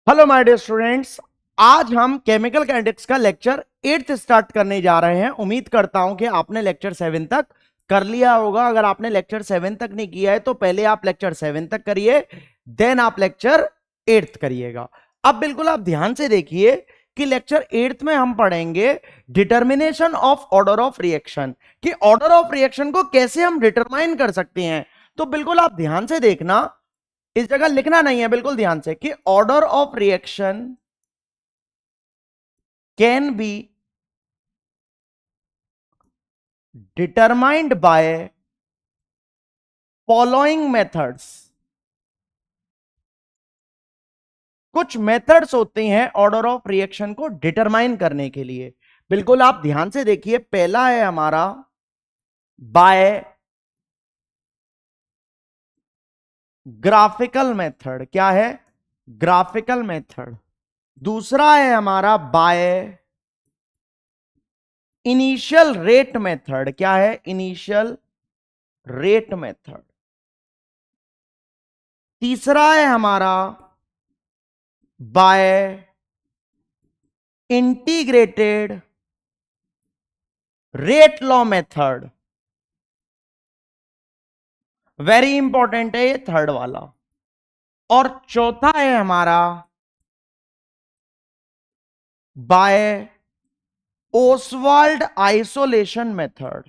Hello my dear students, आज हम chemical kinetics का लेक्चर 8th स्टार्ट करने जा रहे हैं। उम्मीद करता हूं कि आपने लेक्चर 7 तक कर लिया होगा। अगर आपने लेक्चर 7 तक नहीं किया है तो पहले आप लेक्चर 7 तक करिए, देन आप लेक्चर 8th करिएगा। अब बिल्कुल आप ध्यान से देखिए कि लेक्चर 8th में हम पढ़ेंगे determination of order of reaction, कि ऑर्डर ऑफ रिएक्शन को कैसे हम डिटरमाइन कर सकते हैं। तो बिल्कुल आप ध्यान से देखना, इस जगह लिखना नहीं है, बिल्कुल ध्यान से, कि order of reaction can be determined by following methods. कुछ मेथड्स होते हैं ऑर्डर ऑफ रिएक्शन को डिटरमाइन करने के लिए। बिल्कुल आप ध्यान से देखिए, पहला है हमारा बाय ग्राफिकल मेथड। क्या है? Graphical method. दूसरा है हमारा बाय इनिशियल रेट मेथड। क्या है? Initial rate method. तीसरा है हमारा by integrated rate law method. Very important है ये थर्ड वाला। और चौथा है हमारा by Ostwald isolation method.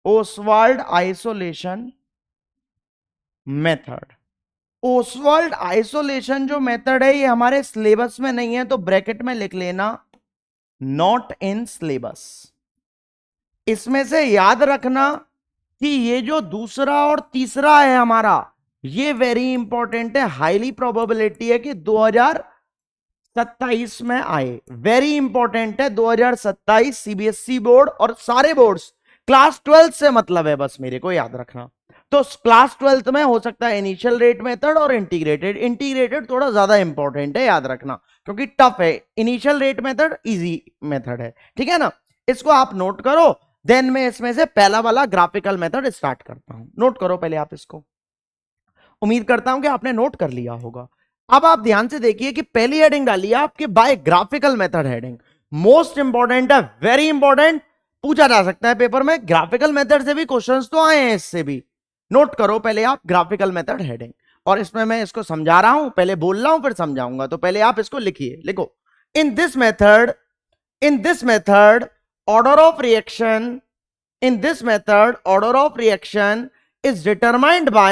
Ostwald isolation method. Ostwald isolation जो मेथड है ये हमारे सिलेबस में नहीं है, तो ब्रैकेट में लिख लेना नॉट इन सिलेबस। इसमें से याद रखना कि ये जो दूसरा और तीसरा है हमारा, ये वेरी इंपॉर्टेंट है। हाईली प्रोबेबिलिटी है कि 2027 में आए। वेरी इंपॉर्टेंट है। 2027 सीबीएसई बोर्ड और सारे बोर्ड्स, क्लास 12 से मतलब है बस, मेरे को याद रखना। तो क्लास 12th में हो सकता है इनिशियल रेट मेथड और इंटीग्रेटेड। इंटीग्रेटेड थोड़ा ज्यादा इंपॉर्टेंट है, याद रखना, क्योंकि टफ है। Initial rate method easy method है, ठीक है ना। इसको आप नोट करो, देन मैं इसमें से पहला वाला ग्राफिकल मेथड स्टार्ट करता हूं। नोट करो पहले आप इसको। उम्मीद करता हूं कि आपने नोट कर लिया होगा। अब आप ध्यान से देखिए कि पहली हेडिंग डाली है आपके by graphical method heading. Most important है, वेरी इंपॉर्टेंट, पूछा जा सकता है पेपर में। ग्राफिकल मेथड से भी क्वेश्चंस तो आए हैं, इससे भी। नोट करो पहले आप ग्राफिकल मेथड हेडिंग। और इसमें मैं इसको समझा रहा हूं, पहले बोल रहा हूं फिर समझाऊंगा, तो पहले आप इसको लिखिए। लिखो, in this method order of reaction in this method order of reaction is determined by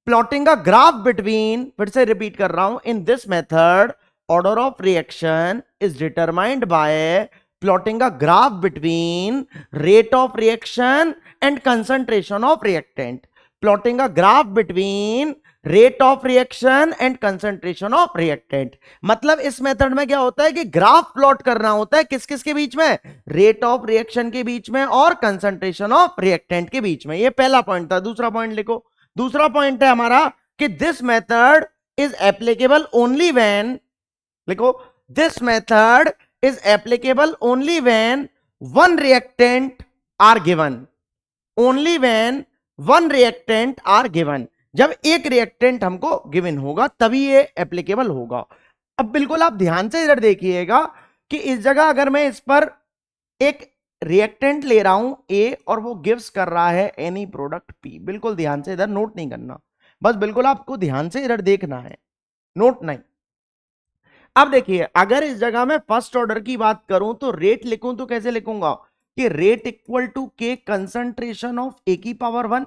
plotting a graph between, फिर से रिपीट कर रहा हूं, in this method order of reaction is determined by plotting a graph between rate of reaction and concentration of reactant. Plotting a graph between rate of reaction and concentration of reactant. मतलब इस method में क्या होता है कि graph plot करना होता है किस किस के बीच में? रेट ऑफ रिएक्शन के बीच में और कंसंट्रेशन ऑफ रिएक्टेंट के बीच में। ये पहला पॉइंट था। दूसरा पॉइंट लिखो। दूसरा पॉइंट है हमारा कि this method is applicable only when, लिखो, this method is applicable only when one reactant are given. Only when one reactant are given. जब एक रिएक्टेंट हमको गिवन होगा तभी ये एप्लीकेबल होगा। अब बिल्कुल आप ध्यान से इधर देखिएगा कि इस जगह अगर मैं इस पर एक रिएक्टेंट ले रहा हूं ए और वो गिव्स कर रहा है एनी प्रोडक्ट पी। बिल्कुल ध्यान से, इधर नोट नहीं करना, बस बिल्कुल आपको ध्यान से इधर देखना है, नोट नहीं। अब देखिए, अगर इस जगह मैं फर्स्ट ऑर्डर की बात करूं तो रेट लिखूं तो कैसे लिखूंगा कि रेट इक्वल टू के कंसंट्रेशन ऑफ ए की पावर 1।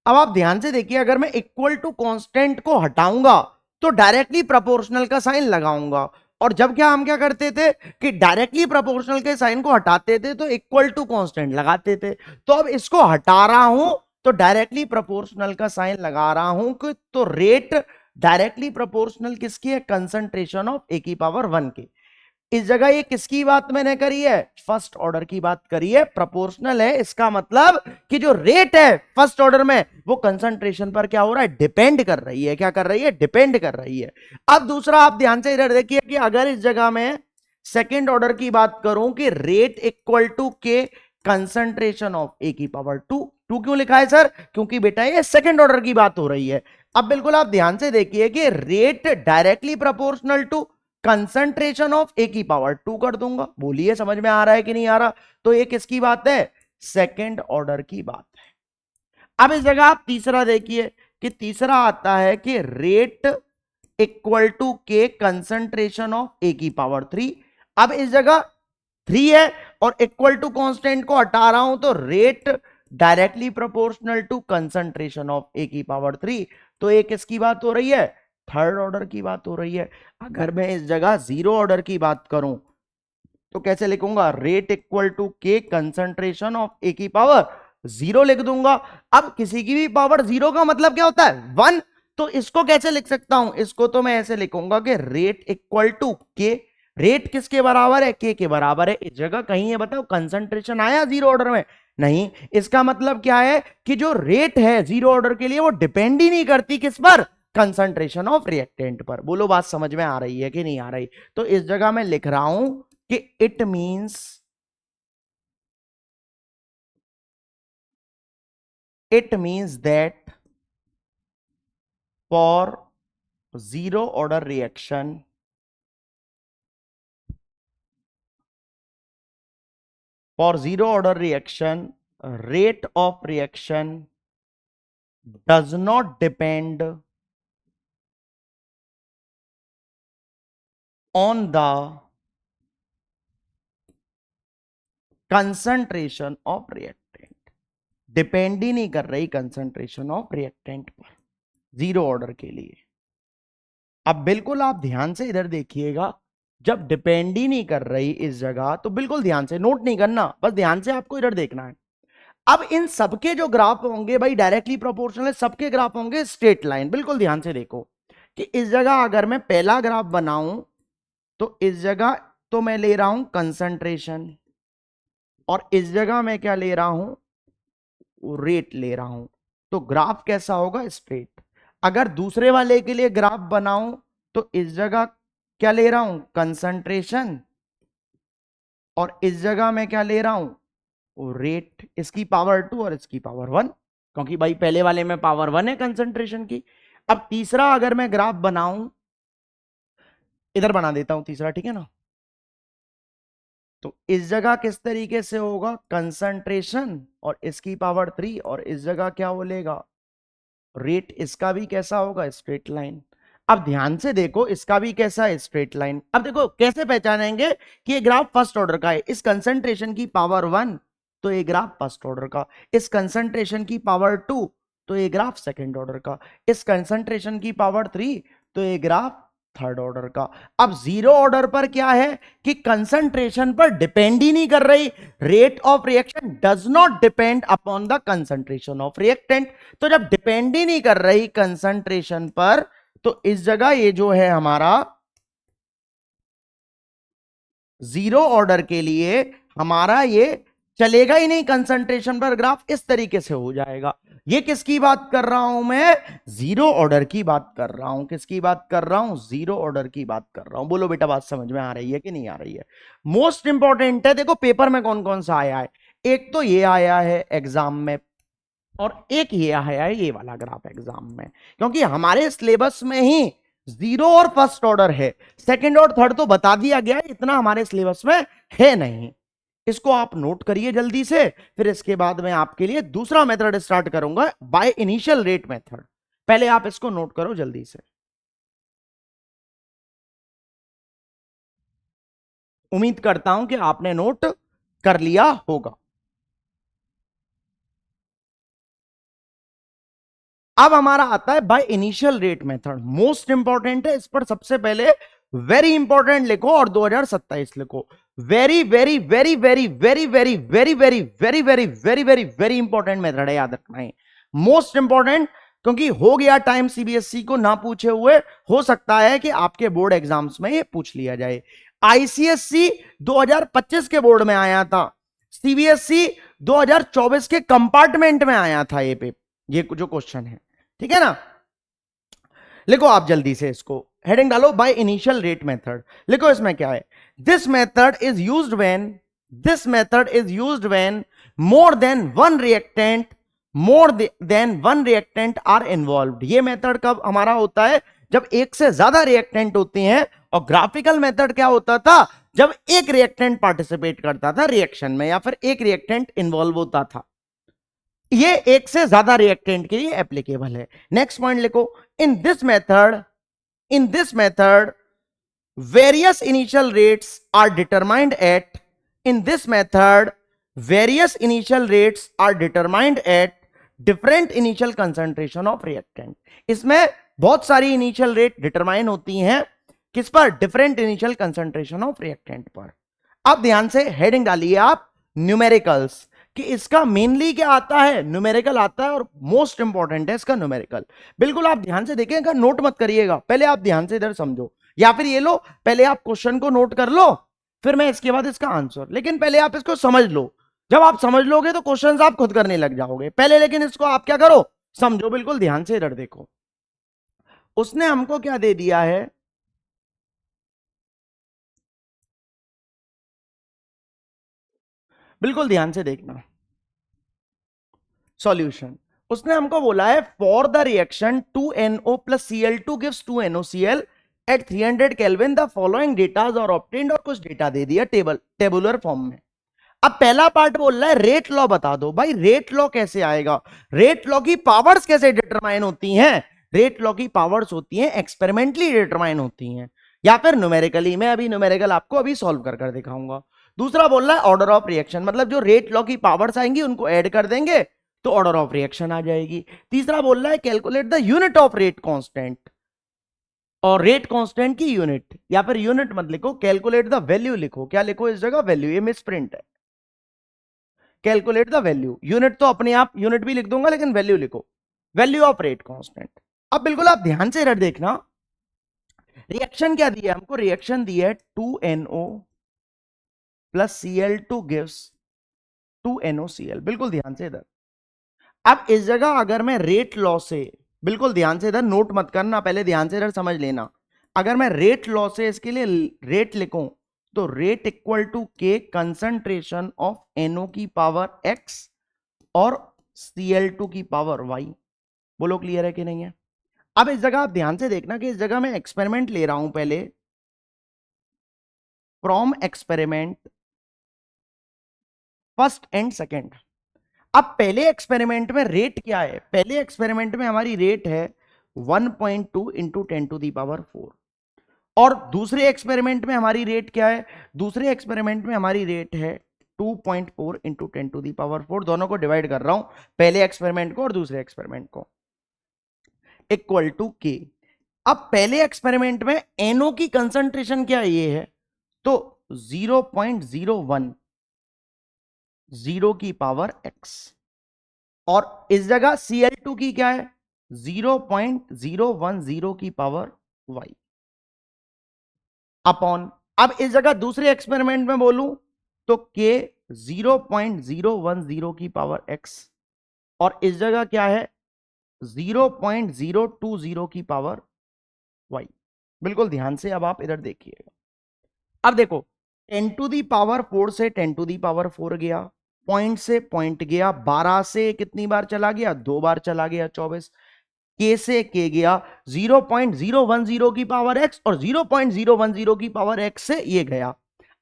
अब आप ध्यान से देखिए, अगर मैं इक्वल टू कांस्टेंट को हटाऊंगा तो डायरेक्टली प्रोपोर्शनल का साइन लगाऊंगा। और जब क्या हम क्या करते थे कि डायरेक्टली प्रोपोर्शनल के साइन को हटाते थे तो इक्वल टू कांस्टेंट लगाते थे। तो अब इसको हटा रहा हूं तो डायरेक्टली प्रोपोर्शनल का साइन लगा रहा हूं कि तो रेट डायरेक्टली प्रोपोर्शनल किसकी है? कंसंट्रेशन ऑफ ए की पावर 1 की। इस जगह ये किसकी बात मैंने करी है? फर्स्ट ऑर्डर की बात करी है। प्रोपोर्शनल है, इसका मतलब कि जो रेट है फर्स्ट ऑर्डर में वो कंसंट्रेशन पर क्या हो रहा है? डिपेंड कर रही है। क्या कर रही है? डिपेंड कर रही है। अब दूसरा आप ध्यान से इधर देखिए कि अगर इस जगह में सेकेंड ऑर्डर की बात करूं कि रेट इक्वल टू के कंसंट्रेशन ऑफ ए की पावर 2। 2 क्यों लिखा है सर? क्योंकि बेटा ये सेकेंड ऑर्डर की बात हो रही है। अब बिल्कुल आप ध्यान से देखिए कि rate directly proportional to concentration of A की पावर 2 कर दूंगा। बोलिए समझ में आ रहा है कि नहीं आ रहा? तो ये किसकी बात है? सेकेंड ऑर्डर की बात है। अब इस जगह आप तीसरा देखिए कि तीसरा आता है कि रेट इक्वल टू के कंसंट्रेशन ऑफ ए की पावर 3। अब इस जगह 3 है और इक्वल टू कांस्टेंट को हटा रहा हूं तो rate directly proportional to concentration of A की पावर 3। तो एक किसकी बात हो रही है? थर्ड ऑर्डर की बात हो रही है। अगर मैं इस जगह जीरो ऑर्डर की बात करूं तो कैसे लिखूंगा? रेट इक्वल टू के कंसंट्रेशन ऑफ ए की पावर 0 लिख दूंगा। अब किसी की भी पावर 0 का मतलब क्या होता है? 1। तो इसको कैसे लिख सकता हूं? इसको तो मैं ऐसे लिखूंगा कि रेट इक्वल टू के। रेट किसके बराबर है? के बराबर है। इस जगह कहीं ये बताओ कंसंट्रेशन आया जीरो ऑर्डर में? नहीं। इसका मतलब क्या है कि जो रेट है जीरो ऑर्डर के लिए वो डिपेंड ही नहीं करती किस पर? कंसंट्रेशन ऑफ रिएक्टेंट पर। बोलो बात समझ में आ रही है कि नहीं आ रही? तो इस जगह मैं लिख रहा हूं कि it means that for zero order reaction, rate of reaction does not depend on the concentration of reactant। Depend ही नहीं कर रही कंसंट्रेशन ऑफ रिएक्टेंट पर जीरो ऑर्डर के लिए। अब बिल्कुल आप ध्यान से इधर देखिएगा, जब डिपेंड ही नहीं कर रही इस जगह तो बिल्कुल ध्यान से नोट नहीं करना, बस ध्यान से आपको इधर देखना है। अब इन सबके जो ग्राफ होंगे भाई डायरेक्टली प्रोपोर्शनल है, सबके ग्राफ होंगे स्ट्रेट लाइन। बिल्कुल ध्यान से देखो कि इस जगह अगर मैं पहला ग्राफ बनाऊं तो इस जगह तो मैं ले रहा हूं कंसंट्रेशन और इस जगह मैं क्या ले रहा हूं? रेट ले रहा हूं। तो ग्राफ कैसा होगा? स्ट्रेट। अगर दूसरे वाले के लिए ग्राफ बनाऊं तो इस जगह क्या ले रहा हूं? कंसंट्रेशन और इस जगह मैं क्या ले रहा हूं? रेट। इसकी पावर 2 और इसकी पावर 1, क्योंकि भाई पहले वाले में पावर 1 है कंसंट्रेशन की। अब तीसरा अगर मैं ग्राफ बनाऊं, इधर बना देता हूं तीसरा, ठीक है ना? तो इस जगह किस तरीके से होगा? कंसंट्रेशन और इसकी पावर 3 और इस जगह क्या बोलेगा? रेट। इसका भी कैसा होगा? Straight line. अब ध्यान से देखो, इसका भी कैसा है? Straight line. अब देखो कैसे पहचानेंगे कि ये ग्राफ फर्स्ट ऑर्डर का है? इस कंसंट्रेशन की पावर 1 तो ये ग्राफ फर्स्ट ऑर्डर का, इस कंसंट्रेशन की पावर 2 तो ये ग्राफ सेकंड ऑर्डर का, इस कंसंट्रेशन की पावर 3 तो ये ग्राफ थर्ड ऑर्डर का। अब जीरो ऑर्डर पर क्या है कि कंसंट्रेशन पर डिपेंड ही नहीं कर रही। Rate of reaction does not depend upon the concentration of reactant. तो जब डिपेंड ही नहीं कर रही कंसंट्रेशन पर तो इस जगह ये जो है हमारा जीरो ऑर्डर के लिए हमारा ये चलेगा ही नहीं कंसंट्रेशन पर, ग्राफ इस तरीके से हो जाएगा। ये किसकी बात कर रहा हूं मैं? जीरो ऑर्डर की बात कर रहा हूं। किसकी बात कर रहा हूं? जीरो ऑर्डर की बात कर रहा हूं। बोलो बेटा बात समझ में आ रही है कि नहीं आ रही है? मोस्ट इंपॉर्टेंट है, देखो पेपर में कौन कौन सा आया है। एक तो ये आया है एग्जाम में और एक ये आया है ये वाला ग्राफ एग्जाम में, क्योंकि हमारे सिलेबस में ही जीरो और फर्स्ट ऑर्डर है, सेकंड और थर्ड तो बता दिया गया है, इतना हमारे सिलेबस में है नहीं। इसको आप नोट करिए जल्दी से, फिर इसके बाद मैं आपके लिए दूसरा मेथड स्टार्ट करूंगा, बाय इनिशियल रेट मेथड। पहले आप इसको नोट करो जल्दी से। उम्मीद करता हूं कि आपने नोट कर लिया होगा। अब हमारा आता है bye initial rate method, most important है। इस पर सबसे पहले वेरी इंपॉर्टेंट लिखो और 2027 लिखो। Very very very very very very very very very very very very very important method है, याद रखना है। मोस्ट इंपॉर्टेंट, क्योंकि हो गया टाइम सीबीएसई को ना पूछे हुए, हो सकता है कि आपके बोर्ड एग्जाम्स में ये पूछ लिया जाए। आईसीएससी 2025 के बोर्ड में आया था, सीबीएसई 2024 के कंपार्टमेंट में आया था ये ये जो क्वेश्चन है, ठीक है ना? लिखो आप जल्दी से, इसको हेडिंग डालो बाय इनिशियल रेट मेथड। लिखो इसमें क्या है? This method is used when more than one reactant more than one reactant are involved. ये मेथड कब हमारा होता है? जब एक से ज्यादा रिएक्टेंट होते हैं। और ग्राफिकल मेथड क्या होता था? जब एक रिएक्टेंट पार्टिसिपेट करता था रिएक्शन में या फिर एक रिएक्टेंट इन्वॉल्व होता था। ये एक से ज्यादा रिएक्टेंट के लिए एप्लीकेबल है। नेक्स्ट पॉइंट लिखो, in this method various initial rates are determined at in this method various initial rates are determined at different initial concentration of reactant। इसमें बहुत सारी इनिशियल रेट डिटरमाइन होती हैं किस पर? Different initial concentration of reactant पर। अब ध्यान से हेडिंग डालिए आप न्यूमेरिकल्स, कि इसका मेनली क्या आता है? न्यूमेरिकल आता है और मोस्ट इंपॉर्टेंट है इसका न्यूमेरिकल। बिल्कुल आप ध्यान से देखें, नोट मत करिएगा, पहले आप ध्यान से इधर समझो, या फिर ये लो, पहले आप क्वेश्चन को नोट कर लो, फिर मैं इसके बाद इसका आंसर, लेकिन पहले आप इसको समझ लो। जब आप समझ लोगे तो क्वेश्चंस आप खुद करने लग जाओगे पहले, लेकिन इसको आप क्या करो? समझो। बिल्कुल ध्यान से इधर देखो, उसने हमको क्या दे दिया है? बिल्कुल ध्यान से देखना सॉल्यूशन। उसने हमको बोला है for the reaction 2NO plus Cl2 gives 2NOCl at 300 Kelvin the following datas are obtained, और कुछ डेटा दे दिया टेबुलर फॉर्म में। अब पहला पार्ट बोल रहा है रेट लॉ बता दो। भाई रेट लॉ कैसे आएगा? रेट लॉ की पावर्स कैसे डिटरमाइन होती हैं? रेट लॉ की पावर्स होती हैं एक्सपेरिमेंटली डिटरमाइन होती हैं या फिर न्यूमेरिकली। मैं अभी न्यूमेरिकल आपको अभी सॉल्व कर दिखाऊंगा। दूसरा बोल रहा है ऑर्डर ऑफ रिएक्शन, मतलब जो रेट लॉ की पावर्स आएंगी उनको ऐड कर देंगे तो ऑर्डर ऑफ रिएक्शन आ जाएगी। तीसरा बोल रहा है calculate the unit of rate constant, और रेट कांस्टेंट की यूनिट, या फिर यूनिट मत लिखो, कैलकुलेट द वैल्यू लिखो। क्या लिखो इस जगह? वैल्यू। ये मिस प्रिंट है। कैलकुलेट द वैल्यू, यूनिट तो अपने आप यूनिट भी लिख दूंगा लेकिन वैल्यू लिखो, वैल्यू ऑफ रेट कांस्टेंट। अब बिल्कुल आप ध्यान से इधर देखना, रिएक्शन क्या दिया हमको? रिएक्शन दिया है 2NO plus Cl2 gives 2NOCl। बिल्कुल ध्यान से इधर। अब इस जगह अगर मैं रेट लॉ से, बिल्कुल ध्यान से इधर नोट मत करना, पहले ध्यान से इधर समझ लेना। अगर मैं रेट लॉ से इसके लिए रेट लिखूं तो रेट इक्वल टू के कंसंट्रेशन ऑफ NO की पावर x और Cl2 की पावर y। बोलो क्लियर है कि नहीं है? अब इस जगह आप ध्यान से देखना कि इस जगह मैं एक्सपेरिमेंट ले रहा हूं पहले, from experiment first and second. अब पहले एक्सपेरिमेंट में रेट क्या है? पहले एक्सपेरिमेंट में हमारी रेट है 1.2 इंटू 10⁴। और दूसरे एक्सपेरिमेंट में हमारी रेट क्या है? दूसरे एक्सपेरिमेंट में हमारी रेट है 2.4 इंटू 10⁴। दोनों को डिवाइड कर रहा हूं, पहले एक्सपेरिमेंट को और दूसरे एक्सपेरिमेंट को, इक्वल टू के। अब पहले एक्सपेरिमेंट में NO की कंसंट्रेशन क्या ये है? तो 0.01 0 की पावर x, और इस जगह Cl2 की क्या है? 0.010 की पावर y अपॉन। अब इस जगह दूसरे एक्सपेरिमेंट में बोलूं तो k 0.010 की पावर x, और इस जगह क्या है? 0.020 की पावर y। बिल्कुल ध्यान से अब आप इधर देखिएगा। अब देखो 10⁴ से 10⁴ गया, पॉइंट से पॉइंट गया, 12 से कितनी बार चला गया? 2 बार चला गया, 24। के से के गया, 0.010 की पावर x और 0.010 की पावर x से ये गया।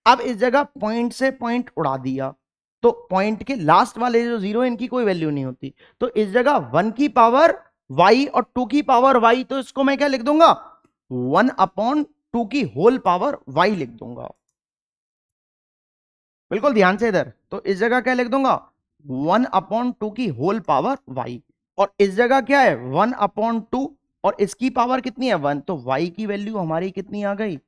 अब इस जगह पॉइंट से पॉइंट उड़ा दिया तो पॉइंट के लास्ट वाले जो 0 इनकी कोई वैल्यू नहीं होती, तो इस जगह 1 की पावर y और 2 की पावर y, तो इसको मैं क्या लिख दूंगा? 1/2 की होल पावर y लिख दूंगा। बिल्कुल ध्यान से इधर, तो इस जगह क्या लिख दूंगा? 1/2 की होल पावर y, और इस जगह क्या है? 1/2, और इसकी पावर कितनी है? 1, तो y की वैल्यू हमारी कितनी आ गई?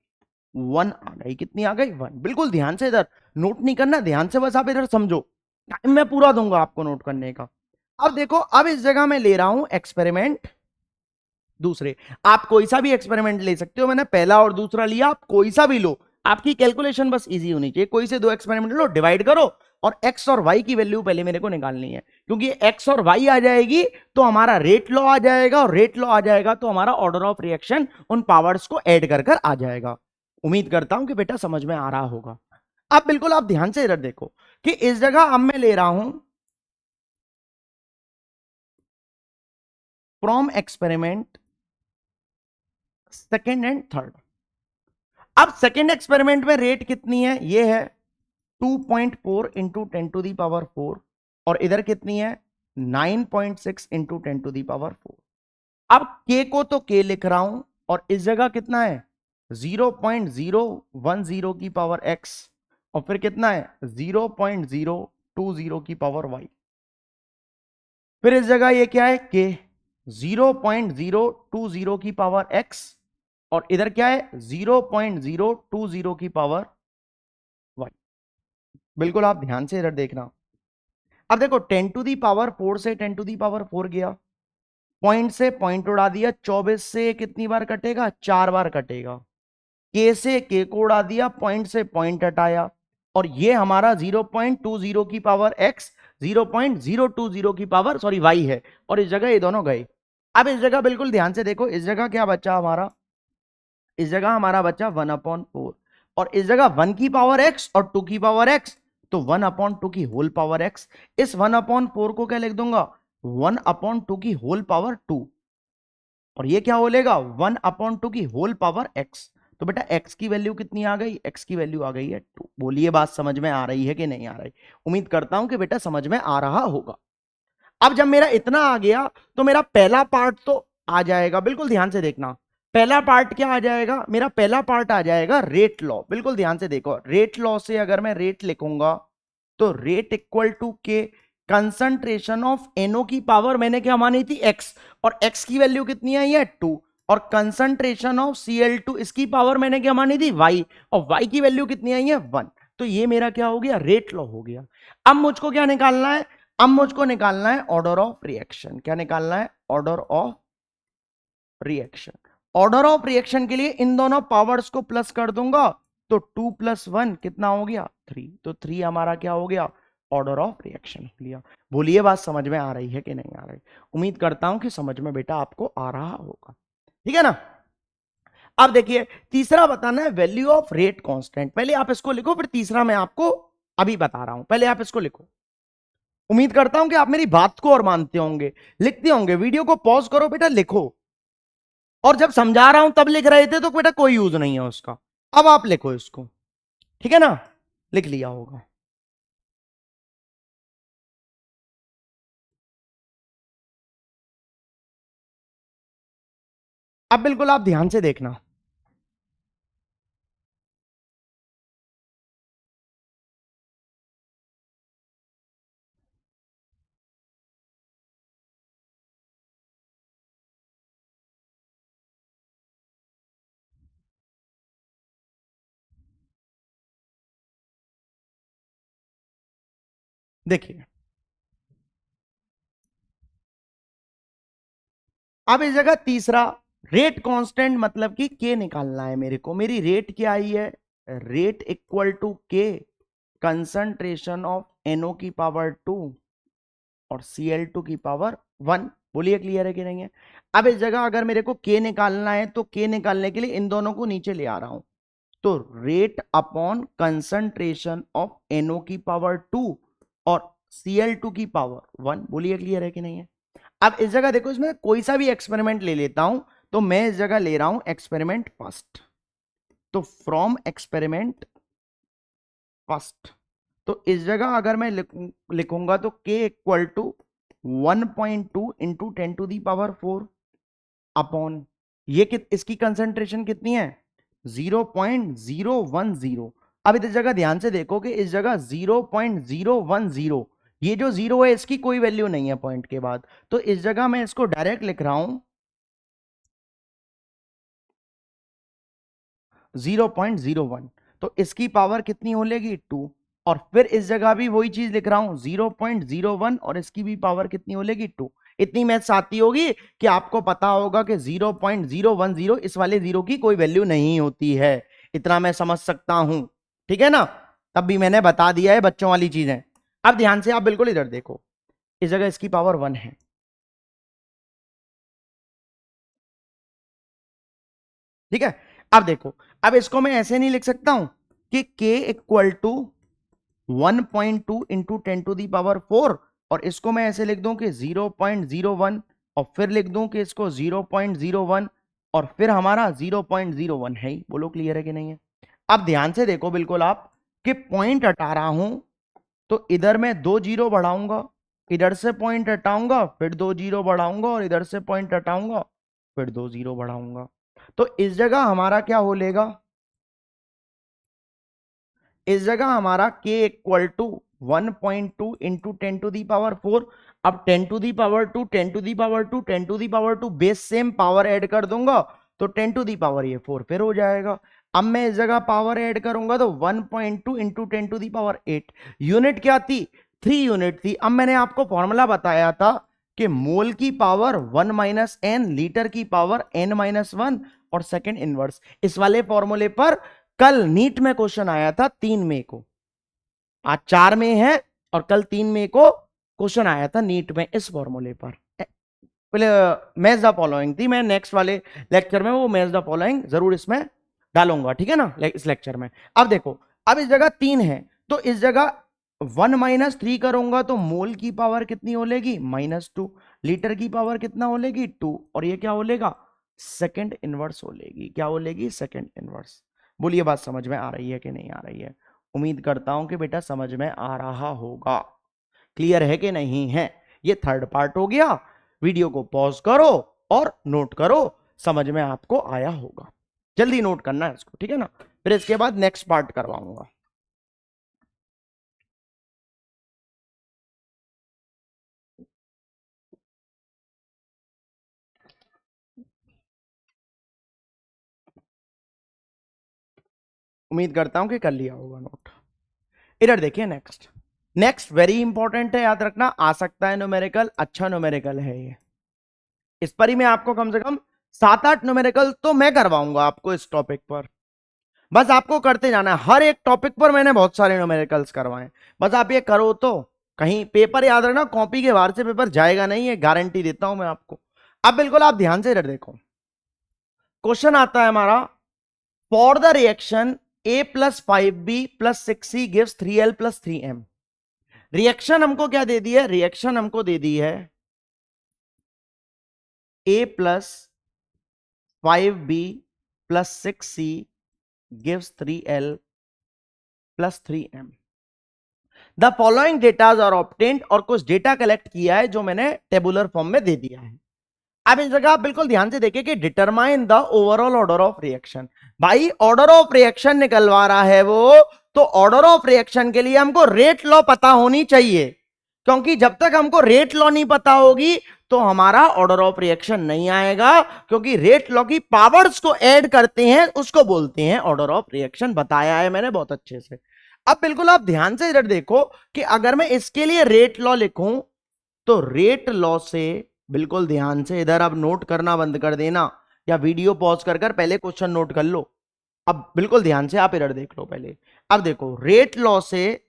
1 आ गई। कितनी आ गई? 1। बिल्कुल ध्यान से इधर, नोट नहीं करना, ध्यान से बस आप इधर समझो, टाइम मैं पूरा दूंगा आपको नोट करने का। अब देखो, अब इस जगह मैं ले रहा हूं एक्सपेरिमेंट दूसरे। आप कोई सा भी एक्सपेरिमेंट ले सकते हो, मैंने पहला और दूसरा लिया, आप कोई सा भी लो, आपकी कैलकुलेशन बस इजी होनी चाहिए। कोई से 2 एक्सपेरिमेंट लो, डिवाइड करो, और x और y की वैल्यू पहले मेरे को निकालनी है, क्योंकि x और y आ जाएगी तो हमारा रेट लॉ आ जाएगा, और रेट लॉ आ जाएगा तो हमारा ऑर्डर ऑफ रिएक्शन उन पावर्स को ऐड कर कर आ जाएगा। उम्मीद करता हूं कि बेटा समझ में आ रहा होगा। अब बिल्कुल आप ध्यान से इधर देखो कि इस जगह अब मैं ले रहा हूं from experiment second and third. अब सेकेंड एक्सपेरिमेंट में रेट कितनी है, ये है 2.4 इंटू 10⁴ और इधर कितनी है 9.6 इंटू 10⁴। अब k को तो k लिख रहा हूं और इस जगह कितना है 0.010 की पावर x और फिर कितना है 0.020 की पावर y। फिर इस जगह ये क्या है k 0.020 की पावर x और इधर क्या है 0.020 की पावर y। बिल्कुल आप ध्यान से इधर देखना। अब देखो 10⁴ से 10⁴ गया, पॉइंट से पॉइंट उड़ा दिया, 24 से कितनी बार कटेगा 4 बार कटेगा, के से के को उड़ा दिया, पॉइंट से पॉइंट हटाया और ये हमारा 0.20 की पावर x 0.020 की पावर सॉरी y है और इस जगह ये दोनों गए। अब इस जगह बिल्कुल ध्यान से देखो, इस जगह क्या बचा हमारा, इस जगह हमारा बचा 1/4 और इस जगह 1 की पावर x और 2 की पावर x तो 1/2 की होल पावर x। इस 1/4 को क्या लिख दूंगा 1/2 की होल पावर 2 और ये क्या हो लेगा 1/2 की होल पावर x। तो बेटा x की वैल्यू कितनी आ गई, x की वैल्यू आ गई है 2। बोलिए बात समझ में आ रही है कि नहीं आ रही, उम्मीद करता हूं कि बेटा समझ में आ रहा होगा। अब जब मेरा इतना आ गया तो मेरा पहला पार्ट तो आ जाएगा, बिल्कुल ध्यान से देखना। पहला पार्ट क्या आ जाएगा, मेरा पहला पार्ट आ जाएगा रेट लॉ। बिल्कुल ध्यान से देखो, रेट लॉ से अगर मैं रेट लिखूंगा तो रेट इक्वल टू के कंसंट्रेशन ऑफ एनओ की पावर मैंने क्या मानी थी x और x की वैल्यू कितनी आई है 2 और कंसंट्रेशन ऑफ Cl2 इसकी पावर मैंने क्या मानी थी y और y की वैल्यू कितनी आई है 1। तो ये मेरा क्या हो गया रेट लॉ हो गया। अब मुझको क्या निकालना है, अब मुझको निकालना है ऑर्डर ऑफ रिएक्शन। क्या निकालना है order of reaction. Order of reaction के लिए इन दोनों पावर्स को प्लस कर दूंगा तो 2 + 1 कितना हो गया 3। तो 3 हमारा क्या हो गया ऑर्डर ऑफ रिएक्शन हो गया। बोलिए बात समझ में आ रही है कि नहीं आ रही, उम्मीद करता हूं कि समझ में बेटा आपको आ रहा होगा, ठीक है ना। अब देखिए तीसरा बताना है वैल्यू ऑफ रेट कांस्टेंट। पहले आप इसको लिखो फिर तीसरा मैं आपको अभी बता रहा हूं, पहले आप इसको लिखो। उम्मीद करता हूं कि आप मेरी बात को और मानते होंगे, लिखते होंगे। वीडियो को पॉज करो बेटा लिखो, और जब समझा रहा हूं तब लिख रहे थे तो बेटा कोई यूज नहीं है उसका। अब आप लिखो इसको, ठीक है ना, लिख लिया होगा। अब बिल्कुल आप ध्यान से देखना। देखिए अब इस जगह तीसरा रेट कांस्टेंट मतलब कि के निकालना है मेरे को। मेरी रेट क्या आई है, रेट इक्वल टू के कंसंट्रेशन ऑफ एनओ की पावर 2 और Cl2 की पावर 1। बोलिए क्लियर है कि नहीं है। अब इस जगह अगर मेरे को के निकालना है तो के निकालने के लिए इन दोनों को नीचे ले आ रहा हूं, तो rate upon concentration of NO की पावर 2 और Cl2 की पावर 1। बोलिए क्लियर है कि नहीं है। अब इस जगह देखो, इसमें कोई सा भी एक्सपेरिमेंट ले लेता हूं, तो मैं इस जगह ले रहा हूं एक्सपेरिमेंट फर्स्ट। तो फ्रॉम एक्सपेरिमेंट फर्स्ट, तो इस जगह अगर मैं लिखूंगा तो k equal to 1.2 into 10⁴ upon ये इसकी कंसेंट्रेशन कितनी है 0.010। अब इस जगह ध्यान से देखो कि इस जगह 0.010, ये जो जीरो है इसकी कोई वैल्यू नहीं है पॉइंट के बाद, तो इस जगह मैं इसको डायरेक्ट लिख रहा हूं 0.01। तो इसकी पावर कितनी हो लेगी 2 और फिर इस जगह भी वही चीज लिख रहा हूं 0.01 और इसकी भी पावर कितनी हो लेगी 2। इतनी मैथ्स आती होगी कि आपको पता होगा कि 0.010 इस वाले जीरो की कोई वैल्यू नहीं होती है, इतना मैं समझ सकता हूं, ठीक है ना। तब भी मैंने बता दिया है बच्चों वाली चीजें। अब ध्यान से आप बिल्कुल इधर देखो, इस जगह इसकी पावर 1 है, ठीक है। अब देखो, अब इसको मैं ऐसे नहीं लिख सकता हूं कि k इक्वल टू 1.2 इंटू 10⁴ और इसको मैं ऐसे लिख दूं कि 0.01 और फिर लिख दूं कि इसको 0.01 और फिर हमारा 0.01 है ही। बोलो क्लियर है कि नहीं है? अब ध्यान से देखो बिल्कुल आप कि पॉइंट हटा रहा हूं तो इधर मैं 2 जीरो बढ़ाऊंगा, इधर से पॉइंट हटाऊंगा फिर 2 जीरो बढ़ाऊंगा और इधर से पॉइंट हटाऊंगा फिर 2 जीरो बढ़ाऊंगा। तो इस जगह हमारा क्या हो लेगा? इस जगह हमारा k इक्वल टू 1.2 इंटू 10⁴। अब 10⁴ 10⁴ 10⁴ बेस सेम पावर ऐड कर दूंगा तो 10⁴ फिर हो जाएगा। अब मैं इस जगह पावर ऐड करूंगा तो 1.2 इंटू 10⁸ यूनिट क्या थी? 3 यूनिट थी। अब मैंने आपको फॉर्मूला बताया था कि मोल की पावर 1 माइनस एन, लीटर की पावर n माइनस 1 और सेकेंड इनवर्स। इस वाले फॉर्मूले पर कल नीट में क्वेश्चन आया था 3 मई को, आज 4 मई है और कल 3 मई को क्वेश्चन आया था नीट में इस फॉर्मूले पर। पहले मैच द फॉलोइंग थी, मैं नेक्स्ट वाले लेक्चर में वो मैच द फॉलोइंग जरूर इसमें डालूंगा, ठीक है ना, इस लेक्चर में। अब देखो, अब इस जगह 3 है तो इस जगह 1 माइनस 3 करूंगा तो मोल की पावर कितनी हो लेगी? -2। लीटर की पावर कितना हो लेगी? 2। और ये क्या हो लेगा? सेकेंड इनवर्स हो लेगी। क्या हो लेगी? Second inverse. बोलिए बात समझ में आ रही है कि नहीं आ रही है? उम्मीद करता हूं कि बेटा समझ में आ रहा होगा। क्लियर है कि नहीं है? ये थर्ड पार्ट हो गया। वीडियो को पॉज करो और नोट करो, समझ में आपको आया होगा। जल्दी नोट करना है इसको, ठीक है ना? फिर इसके बाद नेक्स्ट पार्ट करवाऊंगा। उम्मीद करता हूं कि कर लिया होगा नोट। इधर देखिए नेक्स्ट। नेक्स्ट वेरी इंपॉर्टेंट है, याद रखना। आ सकता है न्यूमेरिकल, अच्छा न्यूमेरिकल है ये। इस पर ही मैं आपको कम से कम 7-8 न्यूमेरिकल तो मैं करवाऊंगा आपको इस टॉपिक पर। बस आपको करते जाना है। हर एक टॉपिक पर मैंने बहुत सारे न्यूमेरिकल्स करवाए, बस आप ये करो तो। कहीं पेपर याद रखना, कॉपी के बाहर से पेपर जाएगा नहीं, है गारंटी देता हूं मैं आपको। अब बिल्कुल आप ध्यान से इधर देखो, क्वेश्चन आता है हमारा, for the reaction a plus 5b plus 6c gives 3l plus 3m। Reaction हमको क्या दे दी है? रिएक्शन हमको दे दी है a plus 5b plus 6c gives 3l plus 3m। The following data are obtained, और कुछ डेटा कलेक्ट किया है जो मैंने टेबुलर फॉर्म में दे दिया है। अब इस जगह आप बिल्कुल ध्यान से देखिए कि determine the overall order of reaction. भाई ऑर्डर ऑफ रिएक्शन निकलवा रहा है वो, तो ऑर्डर ऑफ रिएक्शन के लिए हमको रेट लॉ पता होनी चाहिए, क्योंकि जब तक हमको रेट लॉ नहीं पता होगी तो हमारा ऑर्डर ऑफ रिएक्शन नहीं आएगा, क्योंकि रेट लॉ की पावर्स को ऐड करते हैं उसको बोलते हैं ऑर्डर ऑफ रिएक्शन। बताया है मैंने बहुत अच्छे से। अब बिल्कुल आप ध्यान से इधर देखो कि अगर मैं इसके लिए रेट लॉ लिखूं तो रेट लॉ से, बिल्कुल ध्यान से इधर अब नोट करना बंद कर देना या वीडियो पॉज कर कर पहले क्वेश्चन नोट कर लो। अब बिल्कुल ध्यान से आप इधर देख लो पहले। अब देखो, रेट लॉ से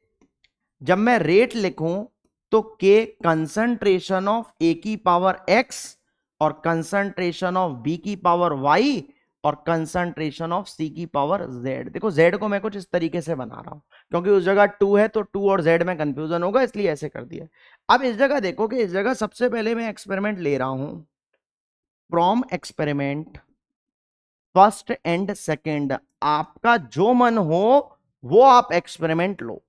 जब मैं रेट लिखूं तो के कंसंट्रेशन ऑफ ए की पावर एक्स और कंसंट्रेशन ऑफ बी की पावर वाई और कंसंट्रेशन ऑफ सी की पावर जेड। देखो जेड को मैं कुछ इस तरीके से बना रहा हूं क्योंकि उस जगह 2 है तो 2 और जेड में कंफ्यूजन होगा, इसलिए ऐसे कर दिया। अब इस जगह देखो कि इस जगह सबसे पहले मैं एक्सपेरिमेंट ले रहा हूं from experiment first and second. आपका जो मन हो वो आप एक्सपेरिमेंट लो।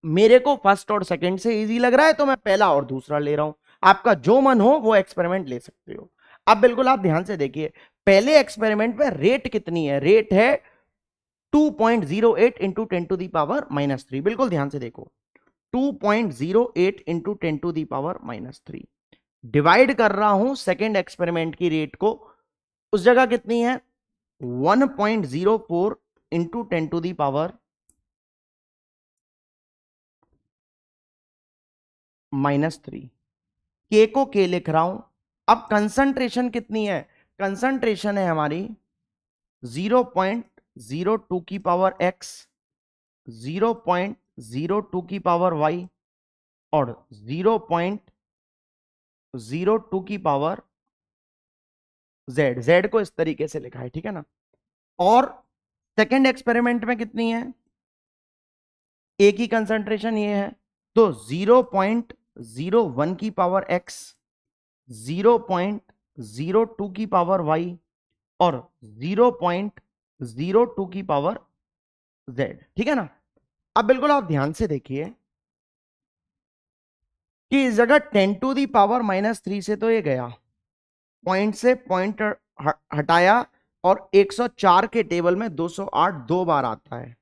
मेरे को फर्स्ट और सेकंड से इजी लग रहा है तो मैं पहला और दूसरा ले रहा हूं। आपका जो मन हो वो एक्सपेरिमेंट ले सकते हो। अब बिल्कुल आप ध्यान से देखिए, पहले एक्सपेरिमेंट में रेट कितनी है? रेट है 2.08 इंटू 10⁻³ बिल्कुल ध्यान से देखो, 2.08 इंटू 10⁻³ डिवाइड कर रहा हूं सेकेंड एक्सपेरिमेंट की रेट को। उस जगह कितनी है? 1.04 इंटू 10⁻³ के को के लिख रहा हूं। अब कंसंट्रेशन कितनी है? कंसंट्रेशन है हमारी 0.02 की पावर x, 0.02 की पावर y और 0.02 की पावर z। z को इस तरीके से लिखा है, ठीक है ना। और सेकेंड एक्सपेरिमेंट में कितनी है? ए की कंसंट्रेशन ये है तो 0.01 की पावर x, 0.02 की पावर y और 0.02 की पावर z, ठीक है ना। अब बिल्कुल आप ध्यान से देखिए कि इस जगह 10⁻³ से तो ये गया, पॉइंट से पॉइंट हटाया और 104 के टेबल में 208 दो बार आता है।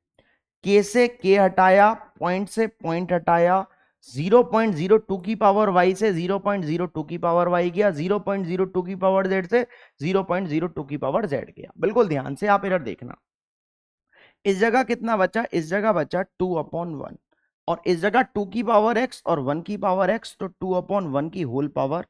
के से के हटाया, पॉइंट से पॉइंट हटाया, 0.02 की पावर y से 0.02 की पावर y गया, 0.02 की पावर z से 0.02 की पावर z गया। बिल्कुल ध्यान से आप इधर देखना, इस जगह कितना बचा, इस जगह बचा 2/1 और इस जगह 2 की पावर x और 1 की पावर x, तो 2/1 की होल पावर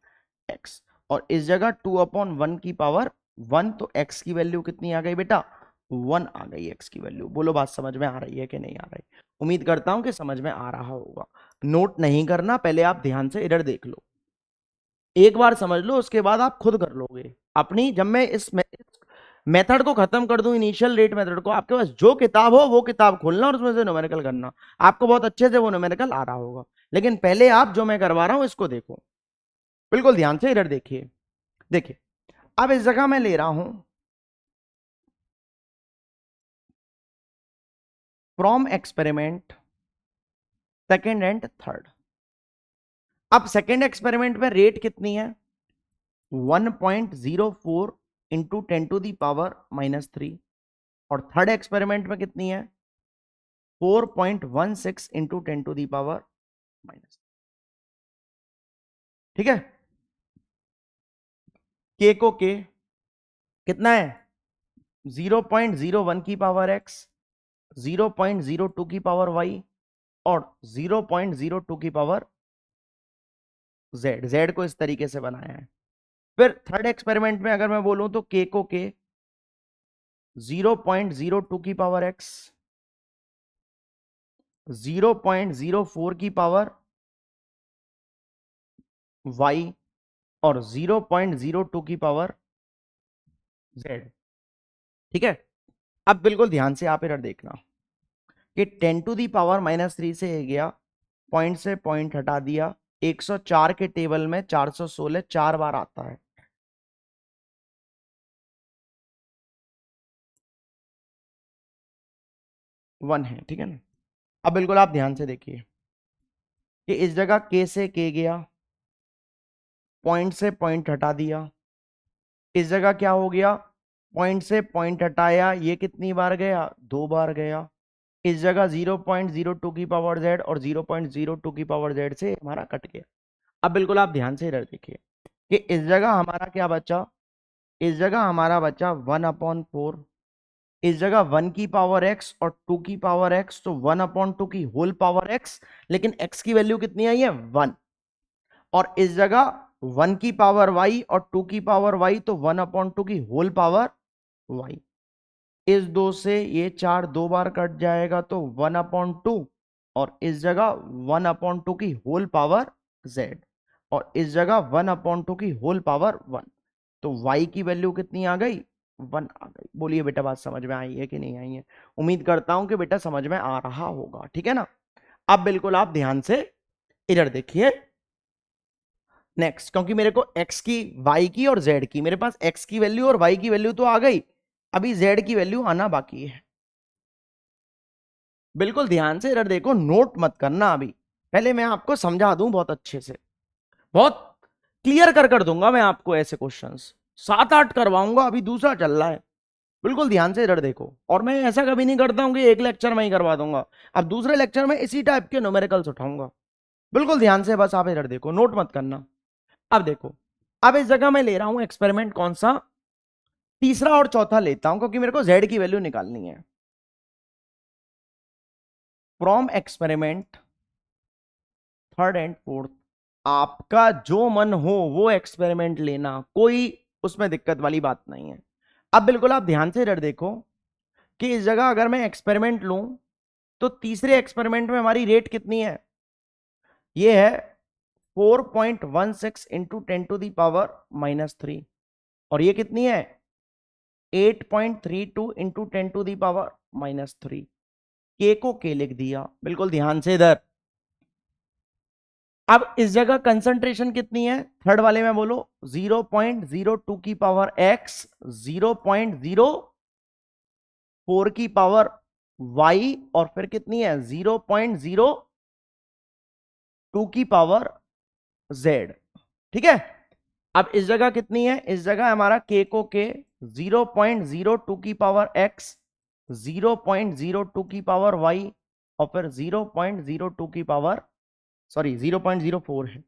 x और इस जगह 2/1 की पावर 1, तो x की वैल्यू कितनी आ गई बेटा, 1 आ गई x की वैल्यू। बोलो बात समझ में आ रही है कि नहीं आ रही? उम्मीद करता हूं कि समझ में आ रहा होगा। नोट नहीं करना, पहले आप ध्यान से इधर देख लो, एक बार समझ लो, उसके बाद आप खुद कर लोगे अपनी। जब मैं इस मेथड को खत्म कर दूं, इनिशियल रेट मेथड को, आपके पास जो किताब हो वो किताब खोलना और उसमें से न्यूमेरिकल करना, आपको बहुत अच्छे से वो न्यूमेरिकल आ रहा होगा। लेकिन पहले आप जो मैं करवा रहा हूं इसको देखो, बिल्कुल ध्यान से इधर देखिए। देखिए अब इस जगह मैं ले रहा हूं from experiment second and third. अब सेकेंड एक्सपेरिमेंट में रेट कितनी है, 1.04 इंटू 10⁻³ और थर्ड एक्सपेरिमेंट में कितनी है, 4.16 इंटू 10⁻²। ठीक है, के को के कितना है, 0.01 की पावर x, 0.02 की पावर y और 0.02 की पावर z। z को इस तरीके से बनाया है। फिर थर्ड एक्सपेरिमेंट में अगर मैं बोलूं तो के को के 0.02 की पावर x, 0.04 की पावर y और 0.02 की पावर z। ठीक है, अब बिल्कुल ध्यान से आप इधर देखना कि 10⁻³ से ये गया, पॉइंट से पॉइंट हटा दिया, 104 के टेबल में 416 चार बार आता है। वन है, ठीक है ना। अब बिल्कुल आप ध्यान से देखिए कि इस जगह के से के गया, पॉइंट से पॉइंट हटा दिया, इस जगह क्या हो गया, पॉइंट से पॉइंट हटाया, ये कितनी बार गया, दो बार गया। इस जगह 0.02 की पावर z और 0.02 की पावर z से हमारा कट गया। अब बिल्कुल आप ध्यान से इधर देखिए कि इस जगह हमारा क्या बचा, इस जगह हमारा बचा 1/4, इस जगह 1 की पावर x और 2 की पावर x, तो 1/2 की होल पावर x, लेकिन x की वैल्यू कितनी आई है, 1। और इस जगह 1 की पावर y और 2 की पावर y, तो 1/2 की होल पावर y। इस दो से ये 4 दो बार कट जाएगा, तो 1/2 और इस जगह 1/2 की होल पावर z और इस जगह 1/2 की होल पावर 1, तो y की वैल्यू कितनी आ गई, 1 आ गई। बोलिए बेटा बात समझ में आई है कि नहीं आई है? उम्मीद करता हूं कि बेटा समझ में आ रहा होगा, ठीक है ना। अब बिल्कुल आप ध्यान से इधर देखिए नेक्स्ट, क्योंकि मेरे को x की, y की और z की, मेरे पास x की वैल्यू और y की वैल्यू तो आ गई, अभी z की वैल्यू आना बाकी है। बिल्कुल ध्यान से इधर देखो, नोट मत करना अभी, पहले मैं आपको समझा दूं बहुत अच्छे से, बहुत क्लियर कर दूंगा मैं आपको ऐसे क्वेश्चंस, 7-8 करवाऊंगा, अभी दूसरा चल रहा है। बिल्कुल ध्यान से इधर देखो, और मैं ऐसा कभी नहीं करता हूं कि एक लेक्चर में ही करवा दूंगा, अब दूसरे लेक्चर में इसी टाइप के न्यूमेरिकल्स उठाऊंगा। बिल्कुल ध्यान से बस आप इधर देखो, नोट मत करना। अब देखो, अब इस जगह मैं ले रहा हूं एक्सपेरिमेंट कौन सा, तीसरा और चौथा लेता हूं, क्योंकि मेरे को z की वैल्यू निकालनी है। From experiment third and fourth, आपका जो मन हो वो एक्सपेरिमेंट लेना, कोई उसमें दिक्कत वाली बात नहीं है। अब बिल्कुल आप ध्यान से इधर देखो कि इस जगह अगर मैं एक्सपेरिमेंट लूं, तो तीसरे एक्सपेरिमेंट में हमारी रेट कितनी है, ये है 4.16 इंटू 10⁻³ और ये कितनी है, 8.32 इंटू 10⁻³ के को के लिख दिया। बिल्कुल ध्यान से इधर अब इस जगह कंसंट्रेशन कितनी है, थर्ड वाले में बोलो 0.02 की पावर x, 0.04 की पावर y, और फिर कितनी है 0.02 की पावर z। ठीक है। अब इस जगह कितनी है, इस जगह हमारा k को k 0.02 की पावर x, 0.02 की पावर y, और फिर 0.02 की पावर, सॉरी 0.04 है,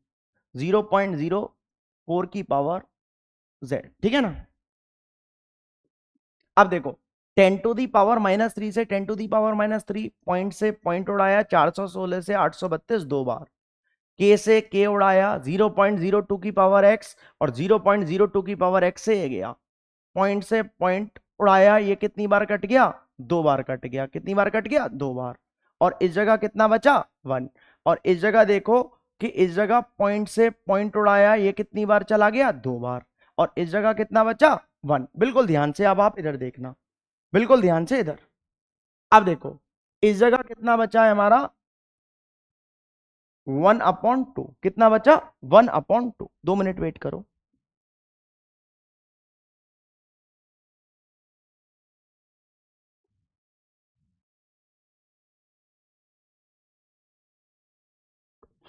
0.04 की पावर z। ठीक है ना। अब देखो 10⁻³ से 10⁻³ पॉइंट से पॉइंट उड़ाया, 416 से 832 दो बार, के से के उड़ाया, 0.02 की पावर x और 0.02 की पावर x से ये गया, पॉइंट से पॉइंट उड़ाया, ये कितनी बार कट गया, दो बार कट गया, कितनी बार कट गया, दो बार। और इस जगह कितना बचा, 1। और इस जगह देखो कि इस जगह पॉइंट से पॉइंट उड़ाया, ये कितनी बार चला गया, दो बार। और इस जगह कितना बचा, 1। बिल्कुल ध्यान से अब आप इधर देखना, बिल्कुल ध्यान से इधर। अब देखो इस जगह कितना बचा है हमारा, 1/2। कितना बचा, 1/2। 2 मिनट वेट करो।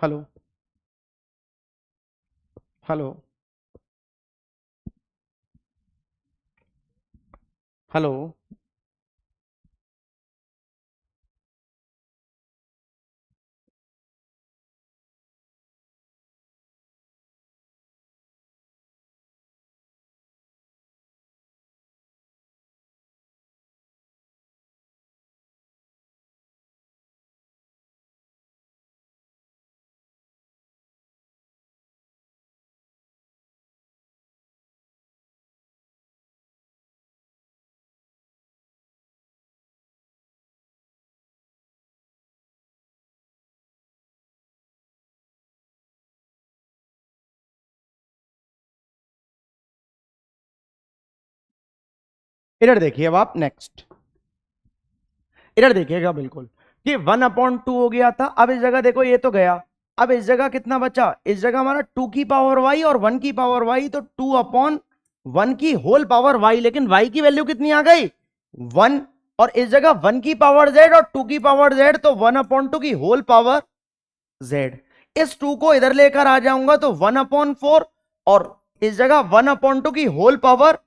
Hello, hello, hello. इधर देखिए अब आप नेक्स्ट, इधर देखिएगा बिल्कुल कि 1/2 हो गया था। अब इस जगह देखो ये तो गया, अब इस जगह कितना बचा, इस जगह हमारा 2 की पावर वाई और 1 की पावर वाई, तो 2/1 की होल पावर वाई, लेकिन वाई की वैल्यू कितनी आ गई, 1। और इस जगह 1 की पावर जेड और 2 की पावर जेड, तो 1/2 की होल पावर जेड। इस 2 को इधर लेकर आ जाऊंगा तो 1/4, और इस जगह 1/2 की होल पावर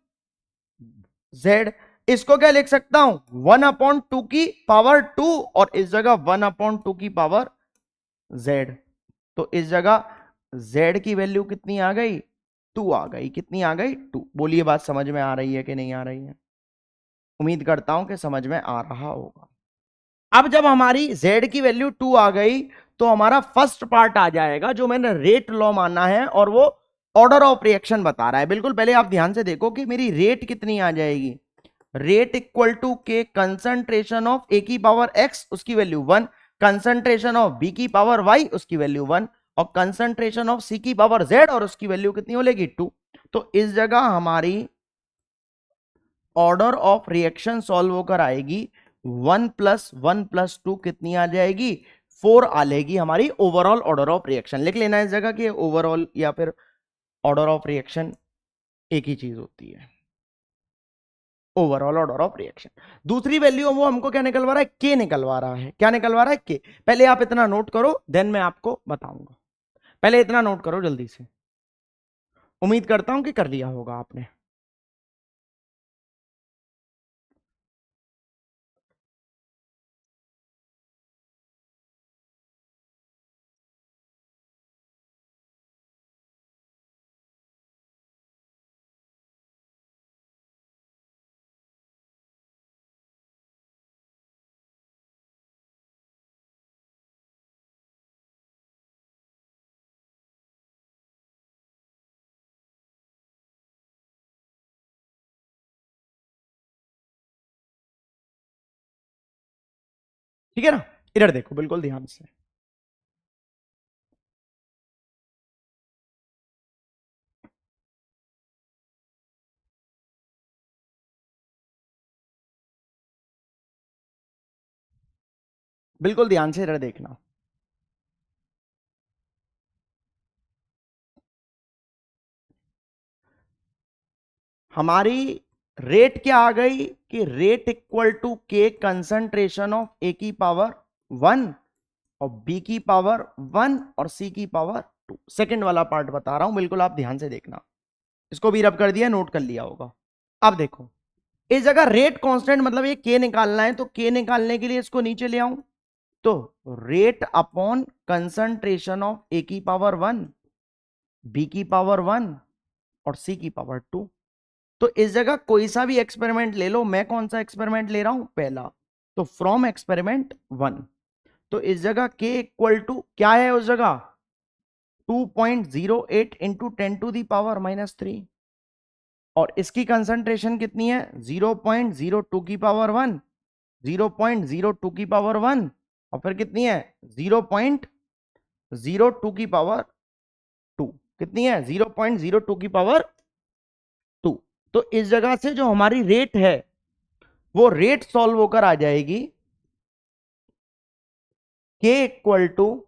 जेड। इसको क्या लिख सकता हूं, 1/2 की पावर 2, और इस जगह 1/2 की पावर जेड। तो इस जगह जेड की वैल्यू कितनी आ गई, 2 आ गई। कितनी आ गई, 2। बोलिए बात समझ में आ रही है कि नहीं आ रही है, उम्मीद करता हूं कि समझ में आ रहा होगा। अब जब हमारी z की वैल्यू 2 आ गई, तो हमारा फर्स्ट पार्ट आ जाएगा जो मैंने रेट लॉ माना है, और वो ऑर्डर ऑफ रिएक्शन बता रहा है। बिल्कुल पहले आप ध्यान से देखो कि मेरी रेट कितनी आ जाएगी, रेट इक्वल टू के कंसंट्रेशन ऑफ ए की पावर x, उसकी वैल्यू 1, कंसंट्रेशन ऑफ बी की पावर y, उसकी वैल्यू 1, और कंसंट्रेशन ऑफ सी की पावर z, और उसकी वैल्यू कितनी हो लेगी, 2। तो इस जगह हमारी ऑर्डर ऑफ रिएक्शन सॉल्व होकर आएगी 1+1+2 कितनी आ जाएगी, 4 आ लेगी हमारी ओवरऑल ऑर्डर ऑफ रिएक्शन। लिख लेना इस जगह कि ओवरऑल या फिर ऑर्डर ऑफ रिएक्शन एक ही चीज होती है, ओवरऑल ऑर्डर ऑफ रिएक्शन। दूसरी वैल्यू वो हमको क्या निकलवा रहा है, के निकलवा रहा है। क्या निकलवा रहा है, के। पहले आप इतना नोट करो, देन मैं आपको बताऊंगा। पहले इतना नोट करो जल्दी से, उम्मीद करता हूं कि कर लिया होगा आपने। ठीक है ना। इधर देखो बिल्कुल ध्यान से, बिल्कुल ध्यान से इधर देखना। हमारी रेट क्या आ गई कि रेट इक्वल टू के कंसंट्रेशन ऑफ ए की पावर 1 और बी की पावर 1 और सी की पावर 2। सेकंड वाला पार्ट बता रहा हूं, बिल्कुल आप ध्यान से देखना। इसको भी रब कर दिया, नोट कर लिया होगा। अब देखो, इस जगह रेट कांस्टेंट मतलब ये के निकालना है, तो के निकालने के लिए इसको नीचे ले आऊं, तो rate upon concentration of A की पावर 1, बी की पावर 1 और सी की पावर 2। तो इस जगह कोई सा भी एक्सपेरिमेंट ले लो, मैं कौन सा एक्सपेरिमेंट ले रहा हूं, पहला, तो फ्रॉम एक्सपेरिमेंट 1। तो इस जगह k इक्वल टू क्या है, उस जगह 2.08 इंटू 10⁻³ और इसकी कंसंट्रेशन कितनी है 0.02 की पावर 1, 0.02 की पावर 1 और फिर कितनी है 0.02 की पावर 2। कितनी है 0.02 की पावर 2। तो इस जगह से जो हमारी रेट है वो रेट सॉल्व होकर आ जाएगी k इक्वल टू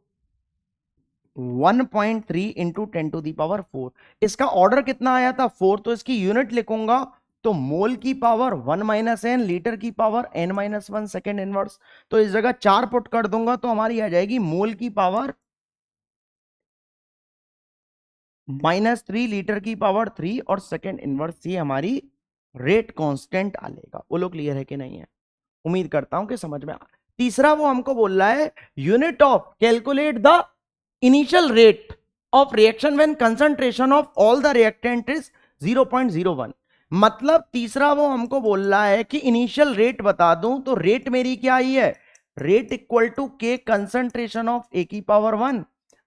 1.3 इंटू 10⁻⁴। इसका ऑर्डर कितना आया था 4, तो इसकी यूनिट लिखूंगा तो मोल की पावर 1 - n, लीटर की पावर n-1 सेकेंड इनवर्स। तो इस जगह 4 पुट कर दूंगा तो हमारी आ जाएगी मोल की पावर -3, लीटर की पावर 3 और सेकेंड इनवर्स। ये हमारी रेट कांस्टेंट आ लेगा। बोलो क्लियर है कि नहीं है? उम्मीद करता हूं कि समझ में आ। तीसरा वो हमको बोल रहा है unit of calculate the initial rate of reaction when concentration of all the reactant is 0.01। मतलब तीसरा वो हमको बोल रहा है कि इनिशियल रेट बता दूं, तो रेट मेरी क्या आई है, रेट इक्वल टू के कंसंट्रेशन ऑफ ए की पावर 1,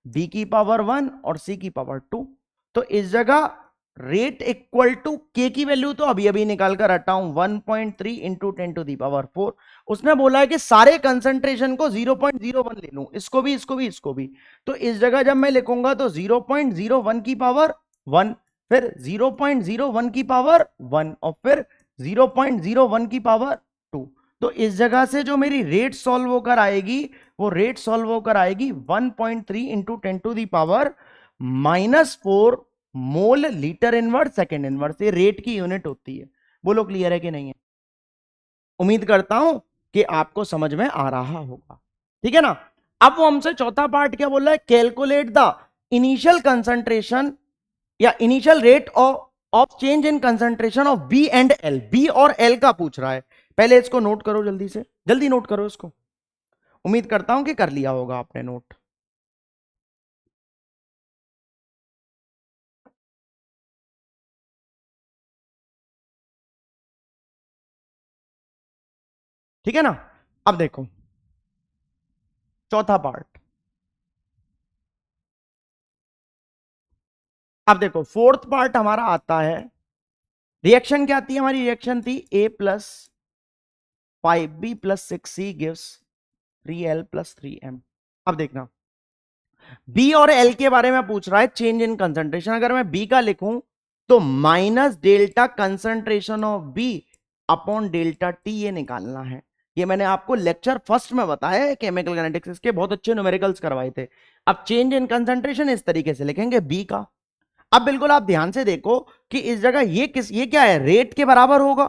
बी की पावर 1 और सी की पावर 2। तो इस जगह रेट इक्वल टू के की वैल्यू तो अभी अभी निकाल कर हटाऊं 1.3 इंटू 10⁻⁴। उसने बोला है कि सारे कंसंट्रेशन को 0.01 ले लूं, इसको भी इसको भी इसको भी। तो इस जगह जब मैं लिखूंगा तो 0.01 की पावर 1, फिर 0.01 की पावर 1 और फिर 0.01 की पावर 2। तो इस जगह से जो मेरी रेट सॉल्व होकर आएगी वो रेट सॉल्व होकर आएगी 1.3 into 10⁻⁻⁴ mole litre inverse second inverse. ये रेट की यूनिट होती है। बोलो क्लियर है कि नहीं है? उम्मीद करता हूं कि आपको समझ में आ रहा होगा। ठीक है ना? अब वो हमसे चौथा पार्ट क्या बोल रहा है, कैलकुलेट द इनिशियल कंसंट्रेशन या initial rate of change in concentration of B and L. B और एल का पूछ रहा है। पहले इसको नोट करो, जल्दी से जल्दी नोट करो इसको। उम्मीद करता हूं कि कर लिया होगा आपने नोट। ठीक है ना? अब देखो चौथा पार्ट। अब देखो फोर्थ पार्ट हमारा आता है, रिएक्शन क्या आती है हमारी, रिएक्शन थी a plus 5b plus 6c gives 3l plus 3m। अब देखना b और l के बारे में पूछ रहा है, चेंज इन कंसंट्रेशन। अगर मैं b का लिखूं तो minus delta concentration of b upon delta t, ये निकालना है। ये मैंने आपको लेक्चर फर्स्ट में बताया है केमिकल काइनेटिक्स, इसके बहुत अच्छे न्यूमेरिकल्स करवाए थे। अब चेंज इन कंसंट्रेशन इस तरीके से लिखेंगे b का। अब बिल्कुल आप ध्यान से देखो कि इस जगह ये क्या है, रेट के बराबर होगा।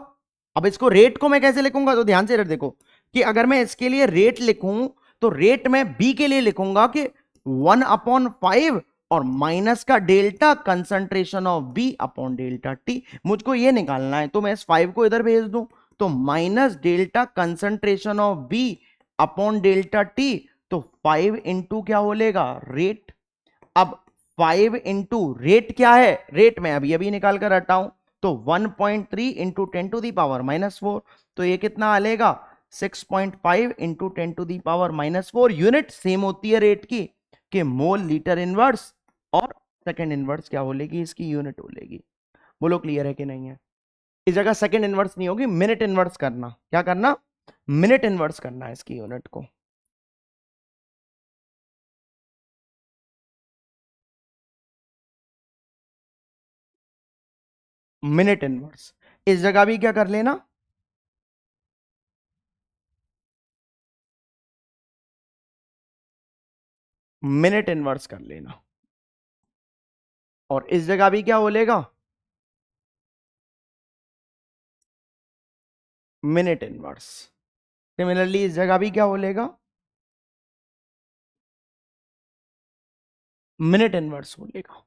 अब इसको रेट को मैं कैसे लिखूंगा, तो ध्यान से देखो कि अगर मैं इसके लिए रेट लिखूं तो रेट में बी के लिए लिखूंगा कि 1/5 और माइनस का delta concentration of B upon delta t. मुझको ये निकालना है, तो मैं इस 5 को इधर भेज दूं, तो minus delta concentration of B upon delta t, तो 5 इंटू क्या बोलेगा रेट। अब 5 इंटू रेट क्या है, रेट में अभी अभी निकाल कर हटाऊं तो 1.3 इंटू 10⁻⁻⁴। तो ये कितना आ लेगा 6.5 इंटू 10⁻⁻⁴। यूनिट सेम होती है रेट की कि मोल लीटर इनवर्स, और सेकेंड इनवर्स क्या बोलेगी, इसकी यूनिट बोलेगी। बोलो क्लियर है कि नहीं है? इस जगह सेकेंड इनवर्स नहीं होगी, मिनट इनवर्स करना। क्या करना, मिनट इनवर्स करना है इसकी यूनिट को। मिनट इनवर्स इस जगह भी क्या कर लेना, मिनट इनवर्स कर लेना। और इस जगह भी क्या बोलेगा, मिनट इनवर्स। सिमिलरली इस जगह भी क्या बोलेगा, मिनट इनवर्स बोलेगा।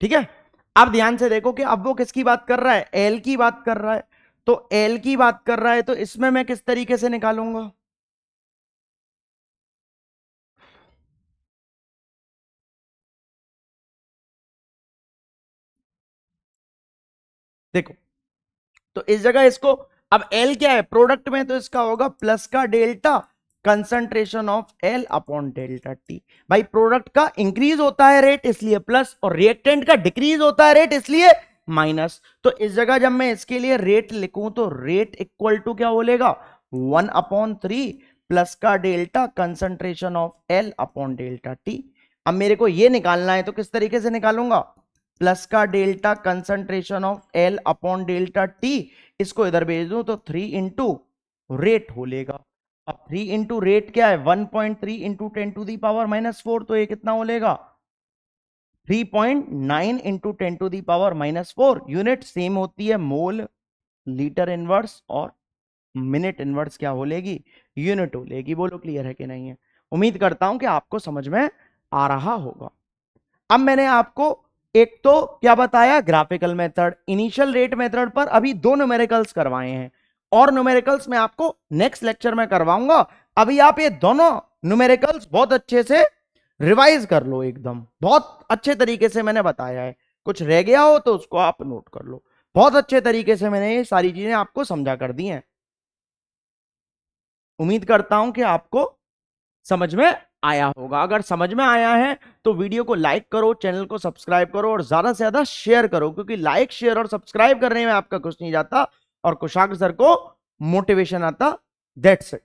ठीक है, अब ध्यान से देखो कि अब वो किसकी बात कर रहा है, एल की बात कर रहा है। तो एल की बात कर रहा है तो इसमें मैं किस तरीके से निकालूंगा, देखो, तो इस जगह इसको, अब एल क्या है प्रोडक्ट में, तो इसका होगा प्लस का delta concentration of L upon delta T. भाई प्रोडक्ट का इंक्रीज होता है रेट इसलिए प्लस, और रिएक्टेंट का डिक्रीज होता है रेट इसलिए माइनस। तो इस जगह जब मैं इसके लिए रेट लिखूं तो रेट इक्वल टू क्या बोलेगा, 1/3 प्लस का delta concentration of L upon delta T. अब मेरे को ये निकालना है तो किस तरीके से निकालूंगा, प्लस का delta concentration of L upon delta T, इसको इधर भेज दूं तो 3 इंटू रेट हो लेगा। अब 3 इंटू रेट क्या है, 1.3 इंटू 10⁻⁻⁴, तो ये कितना हो लेगा, 3.9 इंटू 10⁻⁻⁴। यूनिट सेम होती है, मोल, लीटर इनवर्स और मिनट इनवर्स क्या हो लेगी, यूनिट हो लेगी। बोलो क्लियर है कि नहीं है। उम्मीद करता हूं कि आपको समझ में आ रहा होगा। अब मैंने आपको एक तो क्या बताया, graphical method, initial rate method पर अभी दो न्यूमेरिकल्स करवाए हैं, और न्यूमेरिकल्स मैं आपको नेक्स्ट लेक्चर में करवाऊंगा। अभी आप ये दोनों न्यूमेरिकल्स बहुत अच्छे से रिवाइज कर लो, एकदम बहुत अच्छे तरीके से मैंने बताया है। कुछ रह गया हो तो उसको आप नोट कर लो। बहुत अच्छे तरीके से मैंने ये सारी चीजें आपको समझा कर दी हैं। उम्मीद करता हूं कि आपको समझ में आया होगा। अगर समझ में आया है तो वीडियो को लाइक करो, चैनल को सब्सक्राइब करो और ज्यादा से ज्यादा शेयर करो, क्योंकि लाइक शेयर और सब्सक्राइब करने में आपका कुछ नहीं जाता और कुशाग्र सर को मोटिवेशन आता। That's it.